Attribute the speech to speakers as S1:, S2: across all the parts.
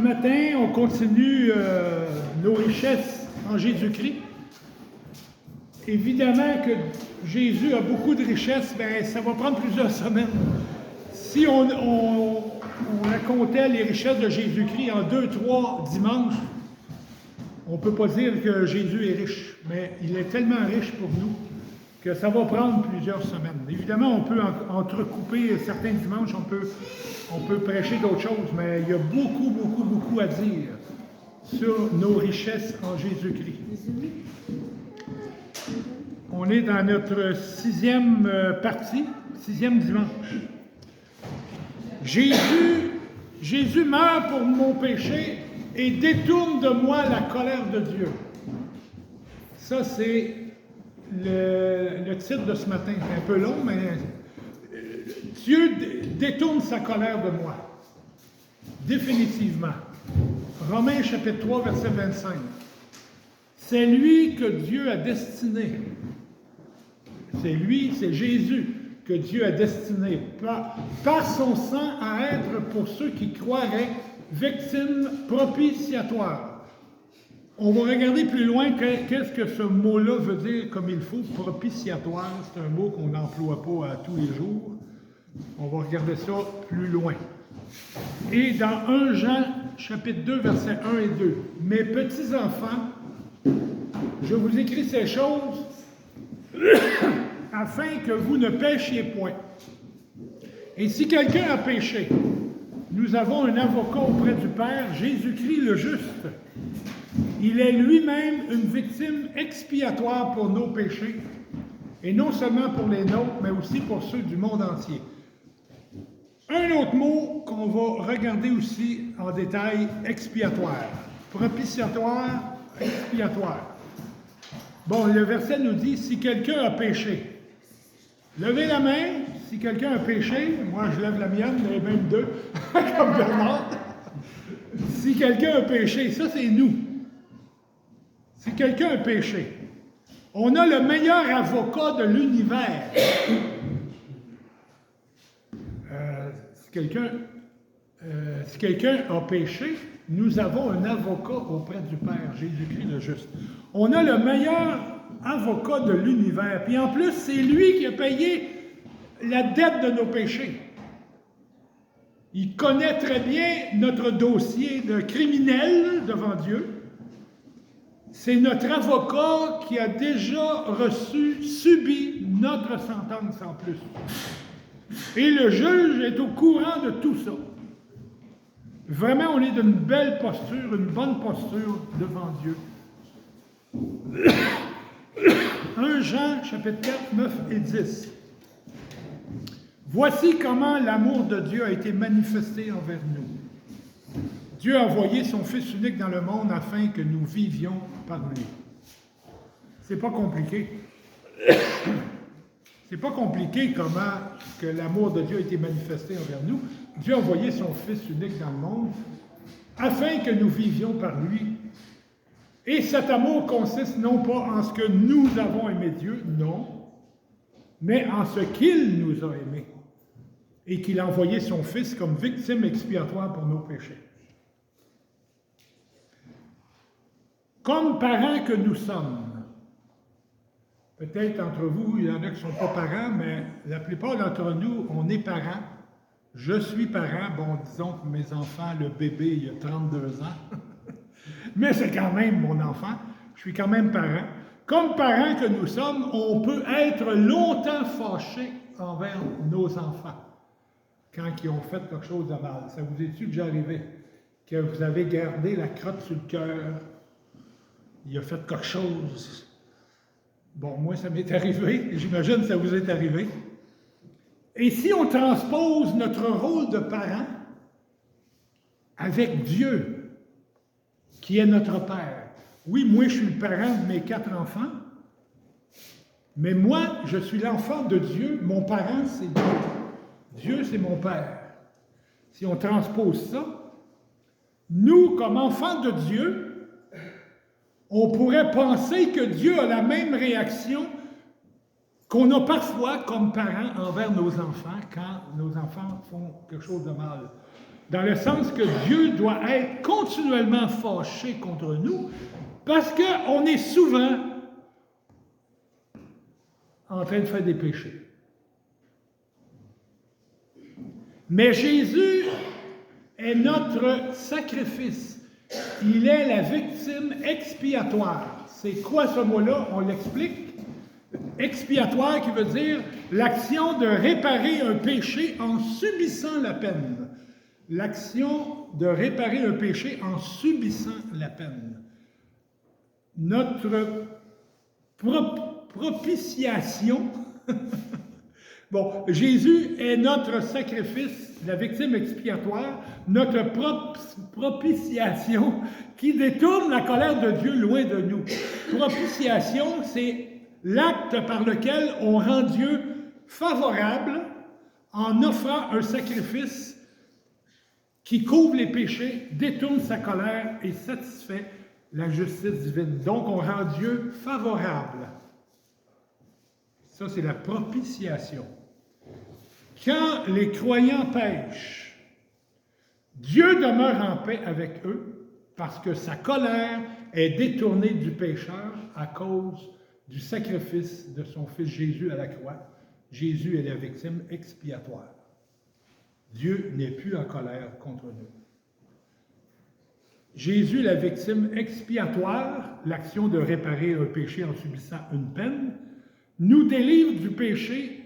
S1: matin, on continue nos richesses en Jésus-Christ. Évidemment que Jésus a beaucoup de richesses, mais ça va prendre plusieurs semaines. Si on racontait les richesses de Jésus-Christ en 2-3 dimanches, on ne peut pas dire que Jésus est riche, mais il est tellement riche pour nous que ça va prendre plusieurs semaines. Évidemment, on peut entrecouper certains dimanches, on peut prêcher d'autres choses, mais il y a beaucoup à dire sur nos richesses en Jésus-Christ. On est dans notre 6e partie, 6e dimanche. Jésus meurt pour mon péché et détourne de moi la colère de Dieu. Ça, c'est le titre de ce matin. C'est un peu long, mais Dieu détourne sa colère de moi. Définitivement. Romains chapitre 3, verset 25. C'est lui que Dieu a destiné. C'est Jésus que Dieu a destiné par son sang à être pour ceux qui croiraient victime propitiatoire. On va regarder plus loin qu'est-ce que ce mot-là veut dire comme il faut, propitiatoire. C'est un mot qu'on n'emploie pas à tous les jours. On va regarder ça plus loin. Et dans 1 Jean, chapitre 2, versets 1 et 2. « Mes petits-enfants, je vous écris ces choses afin que vous ne péchiez point. Et si quelqu'un a péché, nous avons un avocat auprès du Père, Jésus-Christ le juste. Il est lui-même une victime expiatoire pour nos péchés, et non seulement pour les nôtres, mais aussi pour ceux du monde entier. » Un autre mot qu'on va regarder aussi en détail, expiatoire. Propitiatoire, expiatoire. Bon, le verset nous dit, si quelqu'un a péché, levez la main, si quelqu'un a péché, moi je lève la mienne, mais même deux, comme Bernard. Si quelqu'un a péché, ça c'est nous. Si quelqu'un a péché, on a le meilleur avocat de l'univers. Si quelqu'un a péché, nous avons un avocat auprès du Père, Jésus-Christ le juste. On a le meilleur avocat de l'univers. Puis en plus, c'est lui qui a payé la dette de nos péchés. Il connaît très bien notre dossier de criminel devant Dieu. C'est notre avocat qui a déjà subi notre sentence en plus. Et le juge est au courant de tout ça. Vraiment, on est d'une belle posture, une bonne posture devant Dieu. 1 Jean, chapitre 4, 9 et 10. Voici comment l'amour de Dieu a été manifesté envers nous. Dieu a envoyé son Fils unique dans le monde afin que nous vivions par lui. C'est pas compliqué. C'est pas compliqué comment que l'amour de Dieu a été manifesté envers nous. Dieu a envoyé son Fils unique dans le monde afin que nous vivions par lui. Et cet amour consiste non pas en ce que nous avons aimé Dieu, non, mais en ce qu'il nous a aimés et qu'il a envoyé son Fils comme victime expiatoire pour nos péchés. Comme parents que nous sommes, peut-être entre vous, il y en a qui ne sont pas parents, mais la plupart d'entre nous, on est parents. Je suis parent. Bon, disons que mes enfants, le bébé, il y a 32 ans. Mais c'est quand même mon enfant. Je suis quand même parent. Comme parents que nous sommes, on peut être longtemps fâchés envers nos enfants quand ils ont fait quelque chose de mal. Ça vous est-tu déjà arrivé que vous avez gardé la crotte sur le cœur? Il a fait quelque chose. Bon, moi, ça m'est arrivé. J'imagine que ça vous est arrivé. Et si on transpose notre rôle de parent avec Dieu, qui est notre Père. Oui, moi, je suis le parent de mes 4 enfants, mais moi, je suis l'enfant de Dieu. Mon parent, c'est Dieu. Dieu, c'est mon Père. Si on transpose ça, nous, comme enfants de Dieu, on pourrait penser que Dieu a la même réaction qu'on a parfois comme parents envers nos enfants quand nos enfants font quelque chose de mal. dans le sens que Dieu doit être continuellement fâché contre nous, parce qu'on est souvent en train de faire des péchés. Mais Jésus est notre sacrifice. Il est la victime expiatoire. C'est quoi ce mot-là? On l'explique. Expiatoire qui veut dire l'action de réparer un péché en subissant la peine. L'action de réparer un péché en subissant la peine. Notre propitiation. Bon, Jésus est notre sacrifice, la victime expiatoire, notre propitiation qui détourne la colère de Dieu loin de nous. Propitiation, c'est l'acte par lequel on rend Dieu favorable en offrant un sacrifice qui couvre les péchés, détourne sa colère et satisfait la justice divine. Donc, on rend Dieu favorable. Ça, c'est la propitiation. Quand les croyants pêchent, Dieu demeure en paix avec eux parce que sa colère est détournée du pécheur à cause du sacrifice de son Fils Jésus à la croix. Jésus est la victime expiatoire. Dieu n'est plus en colère contre nous. Jésus, la victime expiatoire, l'action de réparer un péché en subissant une peine, nous délivre du péché,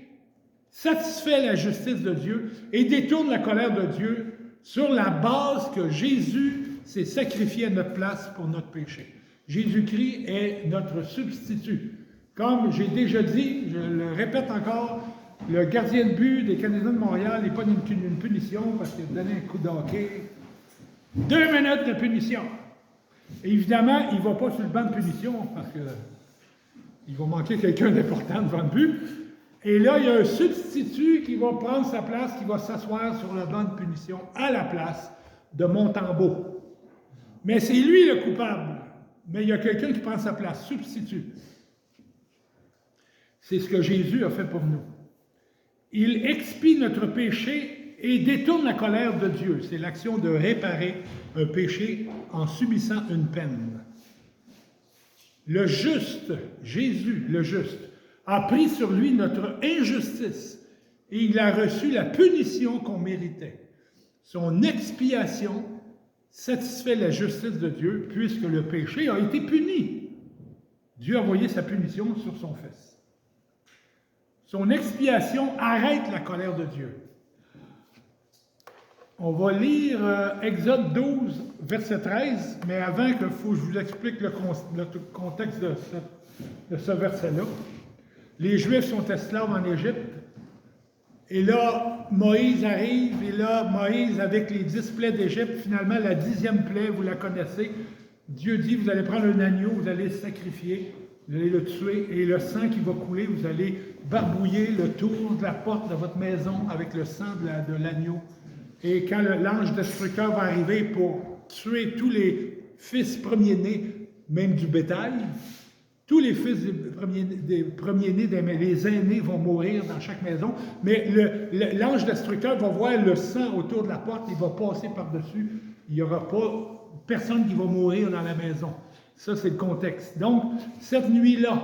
S1: satisfait la justice de Dieu et détourne la colère de Dieu sur la base que Jésus s'est sacrifié à notre place pour notre péché. Jésus-Christ est notre substitut. Comme j'ai déjà dit, je le répète encore, le gardien de but des Canadiens de Montréal n'est pas une punition parce qu'il a donné un coup de hockey. 2 minutes de punition. Et évidemment, il ne va pas sur le banc de punition parce qu'il va manquer quelqu'un d'important devant le but. Et là, il y a un substitut qui va prendre sa place, qui va s'asseoir sur le banc de punition à la place de Montembeault. Mais c'est lui le coupable. Mais il y a quelqu'un qui prend sa place, substitut. C'est ce que Jésus a fait pour nous. Il expie notre péché et détourne la colère de Dieu. C'est l'action de réparer un péché en subissant une peine. Le juste, Jésus, le juste, a pris sur lui notre injustice et il a reçu la punition qu'on méritait. Son expiation satisfait la justice de Dieu puisque le péché a été puni. Dieu a envoyé sa punition sur son Fils. Son expiation arrête la colère de Dieu. On va lire Exode 12, verset 13, mais avant que je vous explique le contexte de ce verset-là. Les Juifs sont esclaves en Égypte, et là, Moïse arrive, et là, Moïse, avec les 10 plaies d'Égypte, finalement, la 10e plaie, vous la connaissez, Dieu dit, vous allez prendre un agneau, vous allez le sacrifier, vous allez le tuer, et le sang qui va couler, vous allez barbouiller le tour de la porte de votre maison avec le sang de l'agneau. Et quand l'ange destructeur va arriver pour tuer tous les fils premiers-nés, même du bétail, tous les fils des premiers-nés, les aînés vont mourir dans chaque maison, mais l'ange destructeur va voir le sang autour de la porte, il va passer par-dessus, il n'y aura pas personne qui va mourir dans la maison. Ça, c'est le contexte. Donc, cette nuit-là,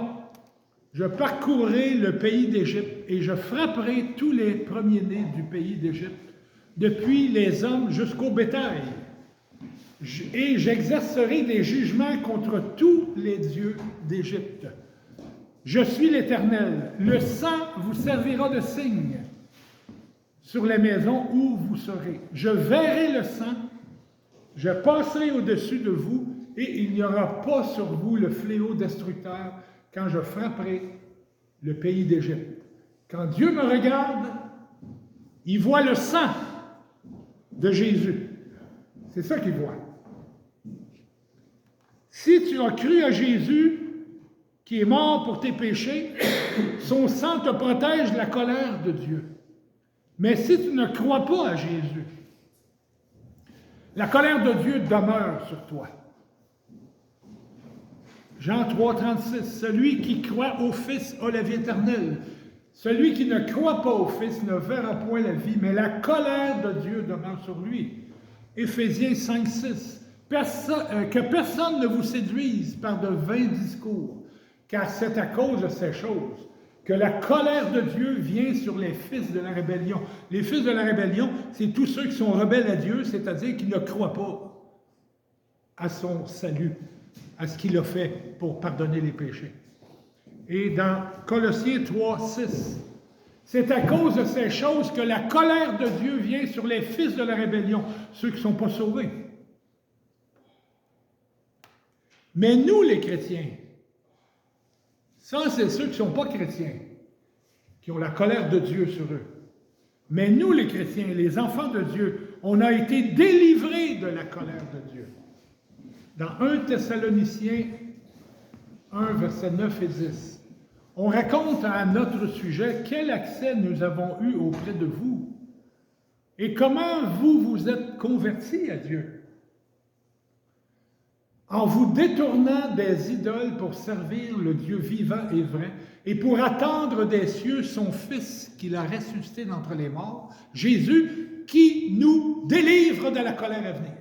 S1: je parcourrai le pays d'Égypte et je frapperai tous les premiers-nés du pays d'Égypte, depuis les hommes jusqu'au bétail. Et j'exercerai des jugements contre tous les dieux d'Égypte. Je suis l'Éternel. Le sang vous servira de signe sur les maisons où vous serez. Je verrai le sang, je passerai au-dessus de vous, et il n'y aura pas sur vous le fléau destructeur quand je frapperai le pays d'Égypte. Quand Dieu me regarde, il voit le sang de Jésus. C'est ça qu'il voit. Si tu as cru à Jésus, qui est mort pour tes péchés, son sang te protège de la colère de Dieu. Mais si tu ne crois pas à Jésus, la colère de Dieu demeure sur toi. Jean 3, 36, celui qui croit au Fils a la vie éternelle. Celui qui ne croit pas au Fils ne verra point la vie, mais la colère de Dieu demeure sur lui. Éphésiens 5, 6. Que personne ne vous séduise par de vains discours, car c'est à cause de ces choses que la colère de Dieu vient sur les fils de la rébellion. Les fils de la rébellion, c'est tous ceux qui sont rebelles à Dieu, c'est-à-dire qui ne croient pas à son salut, à ce qu'il a fait pour pardonner les péchés. Et dans Colossiens 3, 6, c'est à cause de ces choses que la colère de Dieu vient sur les fils de la rébellion, ceux qui ne sont pas sauvés. Mais nous, les chrétiens, ça, c'est ceux qui ne sont pas chrétiens, qui ont la colère de Dieu sur eux. Mais nous, les chrétiens, les enfants de Dieu, on a été délivrés de la colère de Dieu. Dans 1 Thessaloniciens 1, versets 9 et 10, on raconte à notre sujet quel accès nous avons eu auprès de vous et comment vous vous êtes convertis à Dieu. En vous détournant des idoles pour servir le Dieu vivant et vrai, et pour attendre des cieux son Fils qu'il a ressuscité d'entre les morts, Jésus, qui nous délivre de la colère à venir.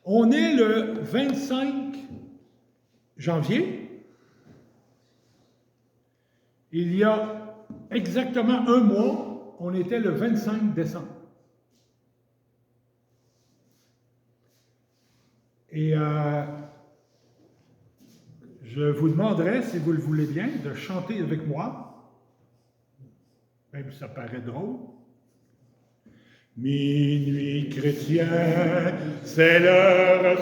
S1: On est le 25 janvier. Il y a exactement un mois, on était le 25 décembre. Et je vous demanderai, si vous le voulez bien, de chanter avec moi, même si ça paraît drôle. Minuit chrétien, c'est l'heure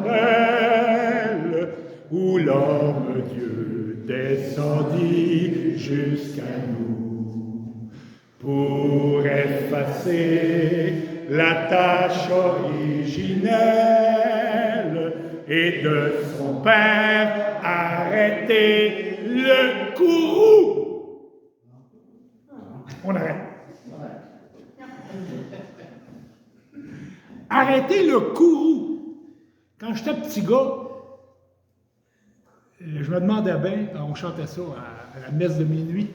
S1: solennelle où l'homme Dieu descendit jusqu'à nous pour effacer la tâche originelle et de son Père arrêter le courroux. On arrête. Arrêter le courroux. Quand j'étais petit gars, je me demandais bien, on chantait ça à la messe de minuit,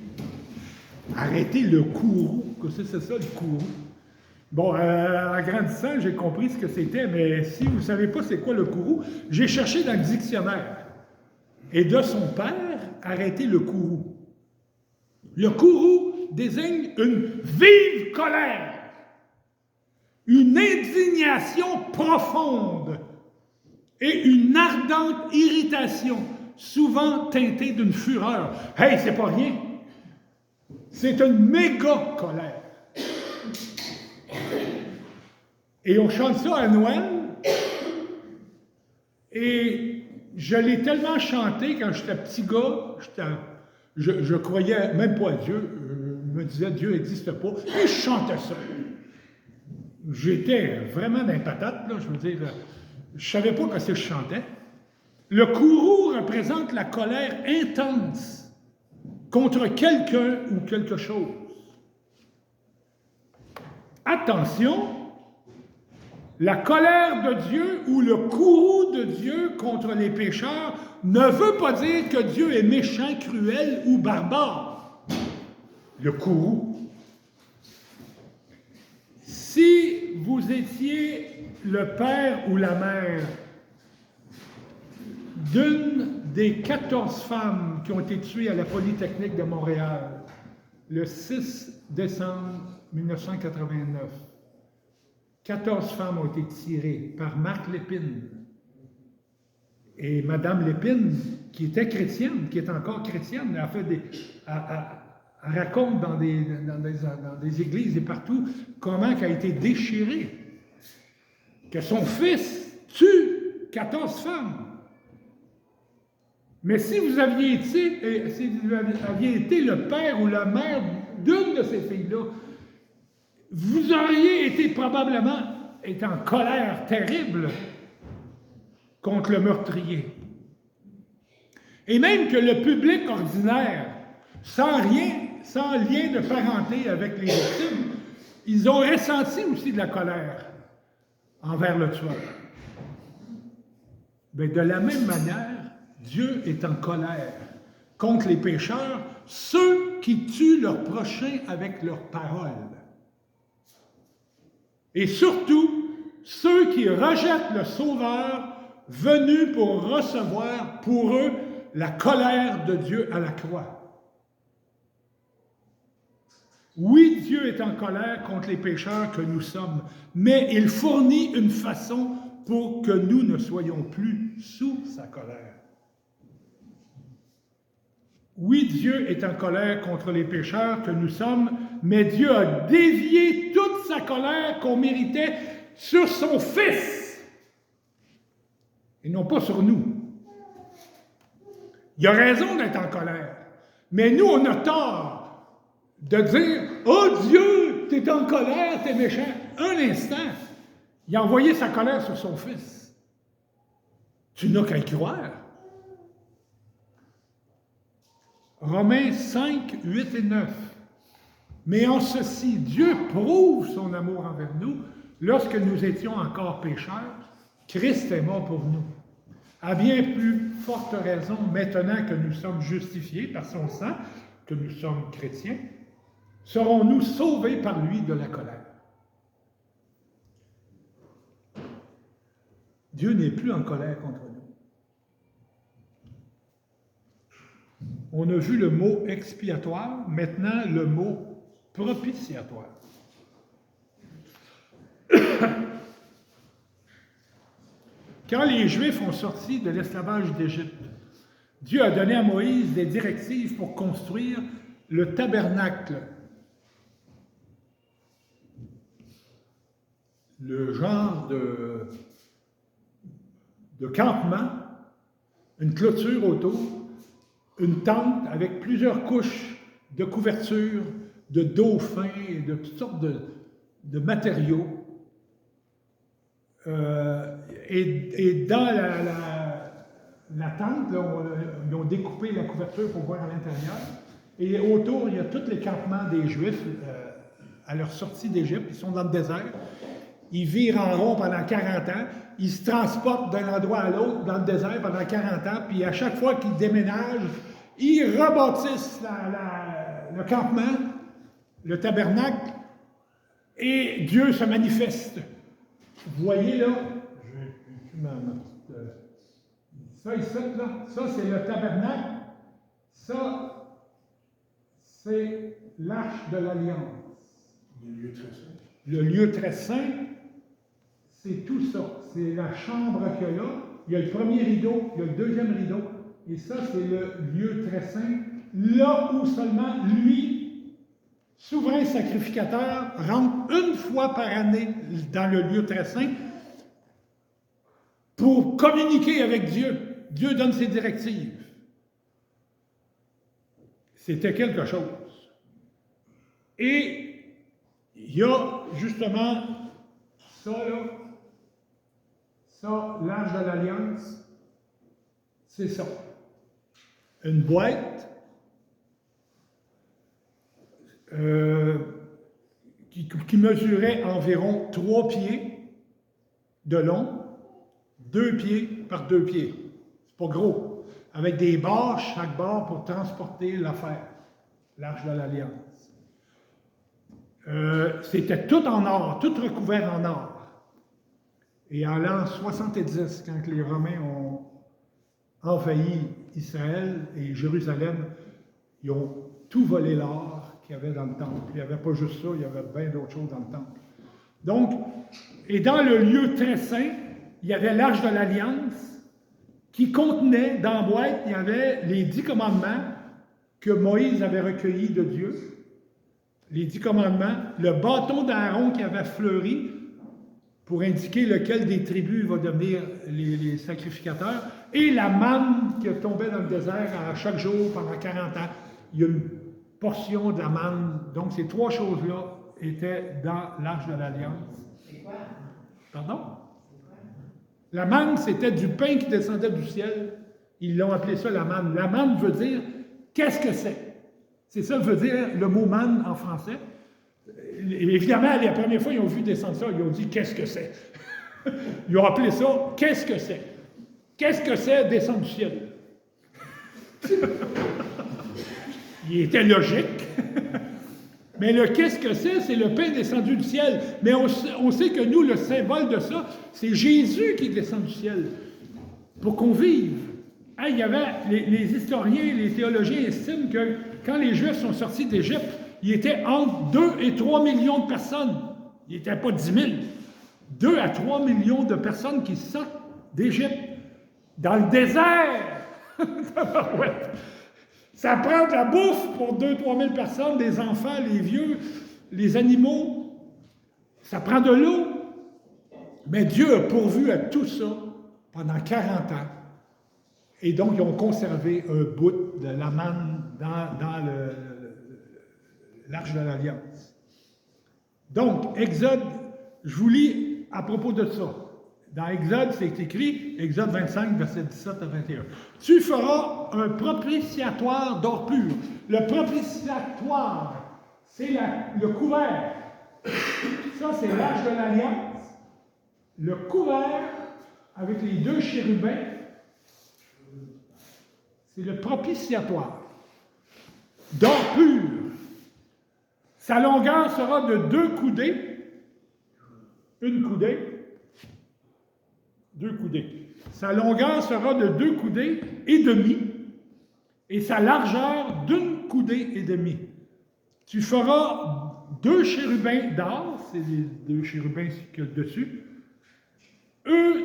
S1: arrêter le courroux. Qu'est-ce que c'est ça, le courroux? Bon, en grandissant, j'ai compris ce que c'était, mais si vous ne savez pas c'est quoi le courroux, j'ai cherché dans le dictionnaire. Et de son père, arrêter le courroux. Le courroux désigne une vive colère, une indignation profonde et une ardente irritation, souvent teintée d'une fureur. Hey, c'est pas rien! C'est une méga colère. Et on chante ça à Noël. Et je l'ai tellement chanté quand j'étais petit gars, je croyais même pas à Dieu. Je me disais, Dieu n'existe pas. Et je chantais ça. J'étais vraiment dans les patates, là, je veux dire. Je savais pas ce que je chantais. Le courroux représente la colère intense contre quelqu'un ou quelque chose. Attention! La colère de Dieu ou le courroux de Dieu contre les pécheurs ne veut pas dire que Dieu est méchant, cruel ou barbare. Le courroux. Si vous étiez le père ou la mère d'une des 14 femmes qui ont été tuées à la Polytechnique de Montréal le 6 décembre 1989, 14 femmes ont été tirées par Marc Lépine. Et Madame Lépine, qui était chrétienne, qui est encore chrétienne, elle raconte dans des églises et partout comment elle a été déchirée. Que son fils tue 14 femmes. Mais si vous aviez été le père ou la mère d'une de ces filles-là, vous auriez été probablement en colère terrible contre le meurtrier. Et même que le public ordinaire, sans lien de parenté avec les victimes, ils ont ressenti aussi de la colère envers le tueur. Mais de la même manière, Dieu est en colère contre les pécheurs, ceux qui tuent leur prochain avec leurs paroles. Et surtout, ceux qui rejettent le Sauveur venu pour recevoir pour eux la colère de Dieu à la croix. Oui, Dieu est en colère contre les pécheurs que nous sommes, mais il fournit une façon pour que nous ne soyons plus sous sa colère. Oui, Dieu est en colère contre les pécheurs que nous sommes, mais Dieu a dévié toute sa colère qu'on méritait sur son Fils, et non pas sur nous. Il a raison d'être en colère, mais nous, on a tort de dire « Oh Dieu, t'es en colère, t'es méchant. » Un instant, il a envoyé sa colère sur son Fils. Tu n'as qu'à y croire. Romains 5, 8 et 9. Mais en ceci, Dieu prouve son amour envers nous. Lorsque nous étions encore pécheurs, Christ est mort pour nous. À bien plus forte raison, maintenant que nous sommes justifiés par son sang, que nous sommes chrétiens, serons-nous sauvés par lui de la colère. Dieu n'est plus en colère contre nous. On a vu le mot expiatoire, maintenant le mot propitiatoire. Quand les Juifs ont sorti de l'esclavage d'Égypte, Dieu a donné à Moïse des directives pour construire le tabernacle, le genre de campement, une clôture autour, une tente avec plusieurs couches de couverture, de dauphins et de toutes sortes de matériaux. Et dans la tente, là, ils ont découpé la couverture pour voir à l'intérieur. Et autour, il y a tous les campements des Juifs à leur sortie d'Égypte. Ils sont dans le désert. Ils virent en rond pendant 40 ans. Ils se transportent d'un endroit à l'autre dans le désert pendant 40 ans. Puis à chaque fois qu'ils déménagent, ils rebâtissent le campement, le tabernacle, et Dieu se manifeste. Vous voyez là, ça ici, là, ça c'est le tabernacle, ça c'est l'arche de l'Alliance.
S2: Le lieu très saint.
S1: Le lieu très saint, c'est tout ça. C'est la chambre qu'il y a là. Il y a le premier rideau, il y a le deuxième rideau. Et ça, c'est le lieu très saint. Là où seulement lui, souverain sacrificateur, rentre une fois par année dans le lieu très saint pour communiquer avec Dieu. Dieu donne ses directives. C'était quelque chose. Et il y a justement ça, là. Ça, l'arche de l'Alliance, c'est ça. Une boîte qui mesurait environ 3 pieds de long, 2 pieds par 2 pieds. C'est pas gros. Avec des barres, chaque barre pour transporter l'affaire, l'arche de l'Alliance. C'était tout en or, tout recouvert en or. Et en l'an 70, quand les Romains ont envahi Israël et Jérusalem, ils ont tout volé l'or qu'il y avait dans le temple. Il n'y avait pas juste ça, il y avait bien d'autres choses dans le temple. Donc, et dans le lieu très saint, il y avait l'arche de l'Alliance qui contenait, dans la boîte, il y avait les 10 commandements que Moïse avait recueillis de Dieu. Les 10 commandements, le bâton d'Aaron qui avait fleuri pour indiquer lequel des tribus va devenir les sacrificateurs, et la manne qui tombait dans le désert à chaque jour pendant 40 ans. Il y a une portion de la manne. Donc, ces 3 choses-là étaient dans l'arche de l'Alliance.
S3: C'est quoi?
S1: Pardon? La manne, c'était du pain qui descendait du ciel. Ils l'ont appelé ça la manne. La manne veut dire « qu'est-ce que c'est ?» C'est ça veut dire le mot manne en français. Évidemment, la première fois, ils ont vu descendre ça, ils ont dit « qu'est-ce que c'est ?» Ils ont appelé ça « qu'est-ce que c'est ?» Qu'est-ce que c'est descendre du ciel? Il était logique. Mais qu'est-ce que c'est? C'est le pain descendu du ciel. Mais on sait que nous, le symbole de ça, c'est Jésus qui descend du ciel pour qu'on vive. Hein, il y avait, les historiens, les théologiens estiment que quand les Juifs sont sortis d'Égypte, il était entre 2 et 3 millions de personnes. Il n'était pas 10 000. 2 à 3 millions de personnes qui sortent d'Égypte. Dans le désert! Ça prend de la bouffe pour 2-3 000 personnes, des enfants, les vieux, les animaux. Ça prend de l'eau. Mais Dieu a pourvu à tout ça pendant 40 ans. Et donc, ils ont conservé un bout de la manne dans l'Arche de l'Alliance. Donc, Exode, je vous lis à propos de ça. Dans Exode, c'est écrit, Exode 25, versets 17 à 21. « Tu feras un propitiatoire d'or pur. » Le propitiatoire, c'est le couvert. Ça, c'est l'Arche de l'Alliance. Le couvert, avec les 2 chérubins, c'est le propitiatoire d'or pur. Sa longueur sera de 2 coudées, une coudée, 2 coudées. Sa longueur sera de 2 coudées et demi, et sa largeur d'1 coudée et demi. Tu feras 2 chérubins d'or, c'est les 2 chérubins qu'il y a dessus, eux,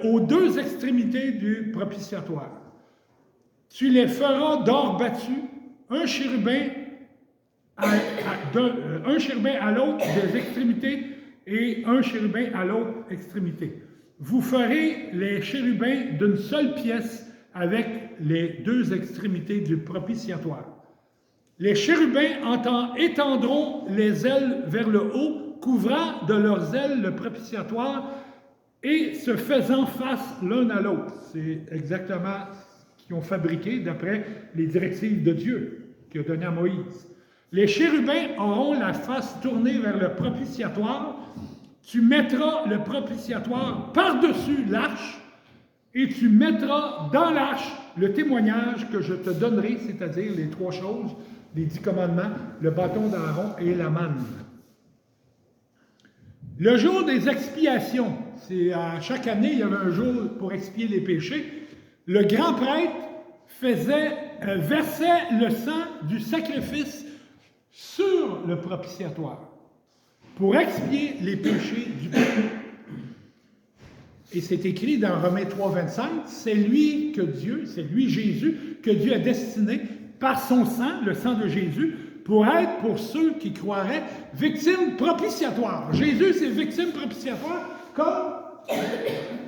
S1: aux 2 extrémités du propitiatoire. Tu les feras d'or battu, un chérubin à l'autre des extrémités et un chérubin à l'autre extrémité. Vous ferez les chérubins d'une seule pièce avec les 2 extrémités du propitiatoire. Les chérubins étendront les ailes vers le haut, couvrant de leurs ailes le propitiatoire et se faisant face l'un à l'autre. C'est exactement ce qu'ils ont fabriqué d'après les directives de Dieu qu'il a données à Moïse. Les chérubins auront la face tournée vers le propitiatoire. Tu mettras le propitiatoire par-dessus l'arche et tu mettras dans l'arche le témoignage que je te donnerai, c'est-à-dire les 3 choses, les 10 commandements, le bâton d'Aaron et la manne. Le jour des expiations, chaque année, il y avait un jour pour expier les péchés. Le grand prêtre versait le sang du sacrifice sur le propitiatoire pour expier les péchés du peuple. Et c'est écrit dans Romains 3, 25, c'est lui Jésus, que Dieu a destiné par son sang, le sang de Jésus, pour être, pour ceux qui croiraient, victime propitiatoire. Jésus, c'est victime propitiatoire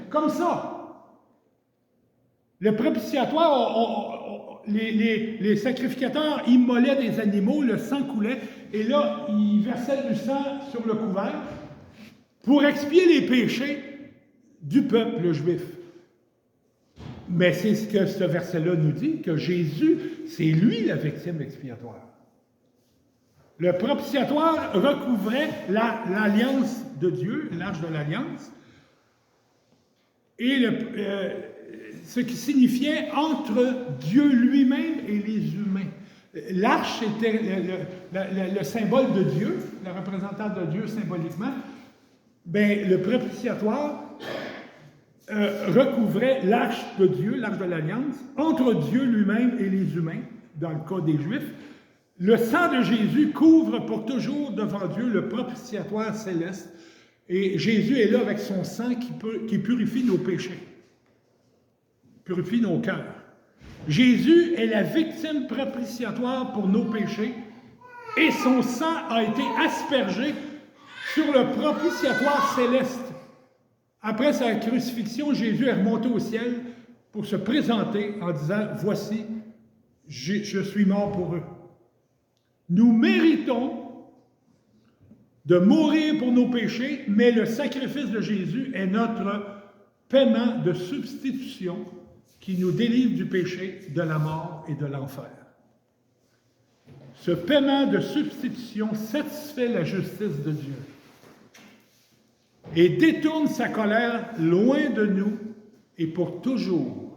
S1: comme ça. Le propitiatoire, les sacrificateurs immolaient des animaux, le sang coulait, et là, ils versaient du sang sur le couvert pour expier les péchés du peuple juif. Mais c'est ce que ce verset-là nous dit, que Jésus, c'est lui la victime expiatoire. Le propitiatoire recouvrait l'alliance de Dieu, l'arche de l'alliance, et ce qui signifiait entre Dieu lui-même et les humains. L'arche était le symbole de Dieu, le représentant de Dieu symboliquement. Bien, le propitiatoire recouvrait l'arche de Dieu, l'arche de l'Alliance, entre Dieu lui-même et les humains, dans le cas des Juifs. Le sang de Jésus couvre pour toujours devant Dieu le propitiatoire céleste. Et Jésus est là avec son sang qui purifie nos péchés, purifie nos cœurs. Jésus est la victime propitiatoire pour nos péchés et son sang a été aspergé sur le propitiatoire céleste. Après sa crucifixion, Jésus est remonté au ciel pour se présenter en disant « Voici, je suis mort pour eux ». Nous méritons de mourir pour nos péchés, mais le sacrifice de Jésus est notre paiement de substitution qui nous délivre du péché, de la mort et de l'enfer. Ce paiement de substitution satisfait la justice de Dieu et détourne sa colère loin de nous et pour toujours.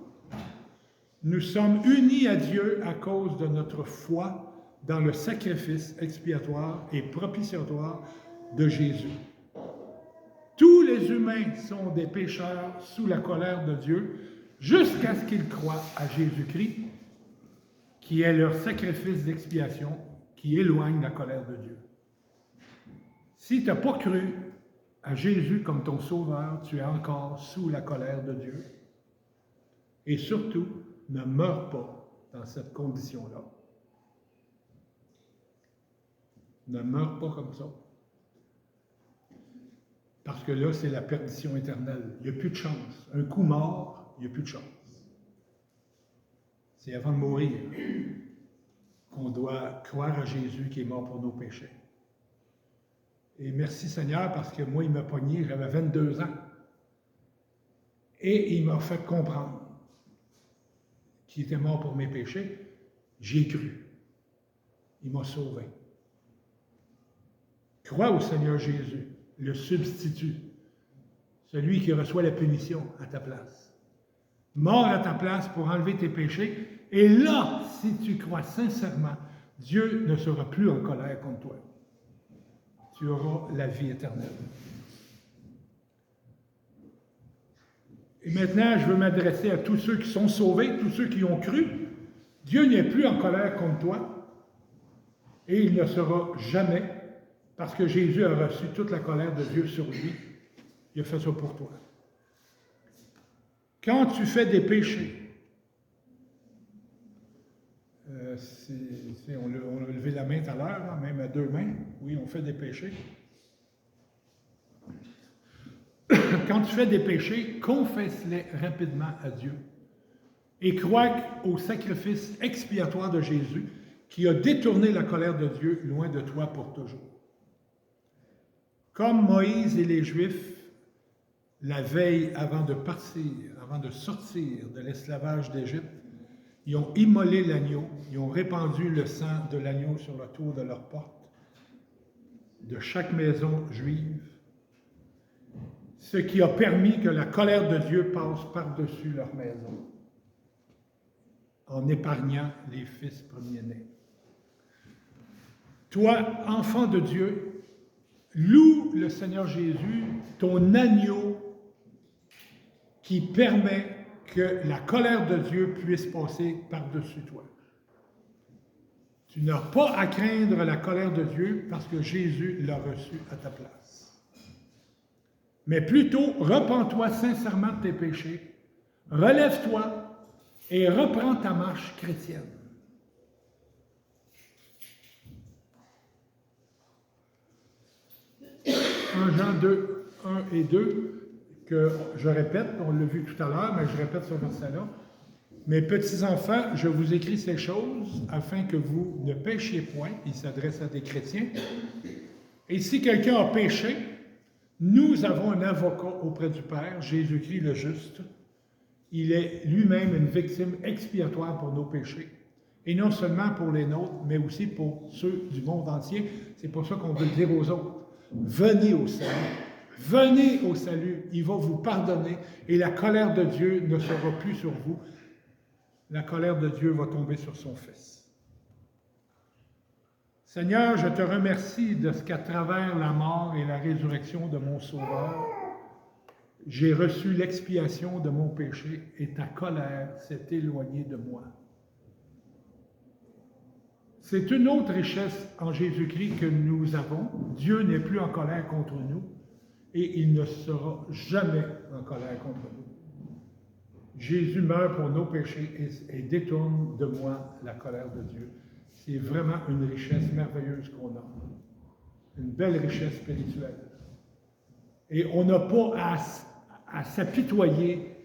S1: Nous sommes unis à Dieu à cause de notre foi dans le sacrifice expiatoire et propitiatoire de Jésus. Tous les humains sont des pécheurs sous la colère de Dieu jusqu'à ce qu'ils croient à Jésus-Christ, qui est leur sacrifice d'expiation, qui éloigne la colère de Dieu. Si tu n'as pas cru à Jésus comme ton sauveur, tu es encore sous la colère de Dieu. Et surtout, ne meurs pas dans cette condition-là. Ne meurs pas comme ça. Parce que là, c'est la perdition éternelle. Il n'y a plus de chance. Un coup mort, il n'y a plus de chance. C'est avant de mourir qu'on doit croire à Jésus qui est mort pour nos péchés. Et merci Seigneur, parce que moi, il m'a pogné, j'avais 22 ans. Et il m'a fait comprendre qu'il était mort pour mes péchés. J'ai cru. Il m'a sauvé. Crois au Seigneur Jésus, le substitut, celui qui reçoit la punition à ta place. Mort à ta place pour enlever tes péchés. Et là, si tu crois sincèrement, Dieu ne sera plus en colère contre toi. Tu auras la vie éternelle. Et maintenant, je veux m'adresser à tous ceux qui sont sauvés, tous ceux qui ont cru. Dieu n'est plus en colère contre toi et il ne sera jamais, parce que Jésus a reçu toute la colère de Dieu sur lui. Il a fait ça pour toi. Quand tu fais des péchés, on a levé la main tout à l'heure, même à 2 mains. Oui, on fait des péchés. Quand tu fais des péchés, confesse-les rapidement à Dieu et crois au sacrifice expiatoire de Jésus qui a détourné la colère de Dieu loin de toi pour toujours. Comme Moïse et les Juifs, la veille avant de partir, avant de sortir de l'esclavage d'Égypte, ils ont immolé l'agneau, ils ont répandu le sang de l'agneau sur le tour de leur porte, de chaque maison juive, ce qui a permis que la colère de Dieu passe par-dessus leur maison, en épargnant les fils premiers-nés. Toi, enfant de Dieu, loue le Seigneur Jésus, ton agneau qui permet que la colère de Dieu puisse passer par-dessus toi. Tu n'as pas à craindre la colère de Dieu parce que Jésus l'a reçu à ta place. Mais plutôt, repens-toi sincèrement de tes péchés, relève-toi et reprends ta marche chrétienne. 1 Jean 2, 1 et 2, que je répète, on l'a vu tout à l'heure, mais je répète ce verset-là. Mes petits enfants, je vous écris ces choses afin que vous ne péchiez point. Il s'adresse à des chrétiens. Et si quelqu'un a péché, nous avons un avocat auprès du Père, Jésus-Christ le juste. Il est lui-même une victime expiatoire pour nos péchés. Et non seulement pour les nôtres, mais aussi pour ceux du monde entier. C'est pour ça qu'on veut le dire aux autres. Venez au salut. Venez au salut. Il va vous pardonner. Et la colère de Dieu ne sera plus sur vous. La colère de Dieu va tomber sur son Fils. Seigneur, je te remercie de ce qu'à travers la mort et la résurrection de mon Sauveur, j'ai reçu l'expiation de mon péché et ta colère s'est éloignée de moi. C'est une autre richesse en Jésus-Christ que nous avons. Dieu n'est plus en colère contre nous et il ne sera jamais en colère contre nous. Jésus meurt pour nos péchés et détourne de moi la colère de Dieu. C'est vraiment une richesse merveilleuse qu'on a. Une belle richesse spirituelle. Et on n'a pas à s'apitoyer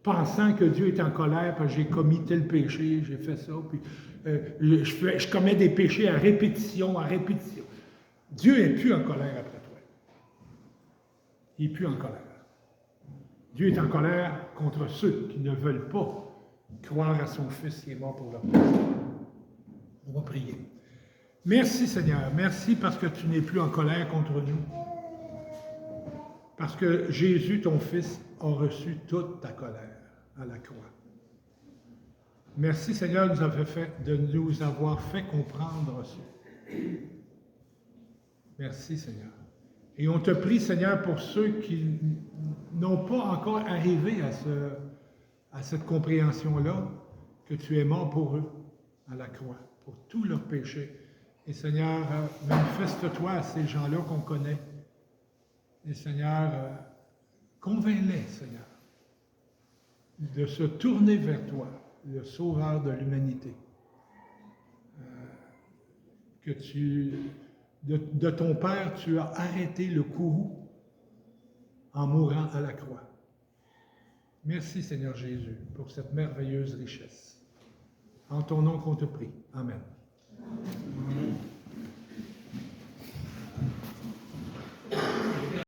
S1: pensant que Dieu est en colère parce que j'ai commis tel péché, j'ai fait ça, puis je commets des péchés à répétition, à répétition. Dieu n'est plus en colère après toi. Il n'est plus en colère. Dieu est en colère contre ceux qui ne veulent pas croire à son Fils qui est mort pour leur péché. On va prier. Merci Seigneur, merci parce que tu n'es plus en colère contre nous. Parce que Jésus, ton Fils, a reçu toute ta colère à la croix. Merci Seigneur de nous avoir fait comprendre ça. Merci Seigneur. Et on te prie Seigneur pour ceux qui n'ont pas encore arrivé à cette compréhension-là, que tu es mort pour eux à la croix, pour tous leurs péchés. Et Seigneur, manifeste-toi à ces gens-là qu'on connaît. Et Seigneur, convainc-les, Seigneur, de se tourner vers toi, le Sauveur de l'humanité. Que de ton Père, tu as arrêté le courroux en mourant à la croix. Merci, Seigneur Jésus, pour cette merveilleuse richesse. En ton nom qu'on te prie. Amen. Amen.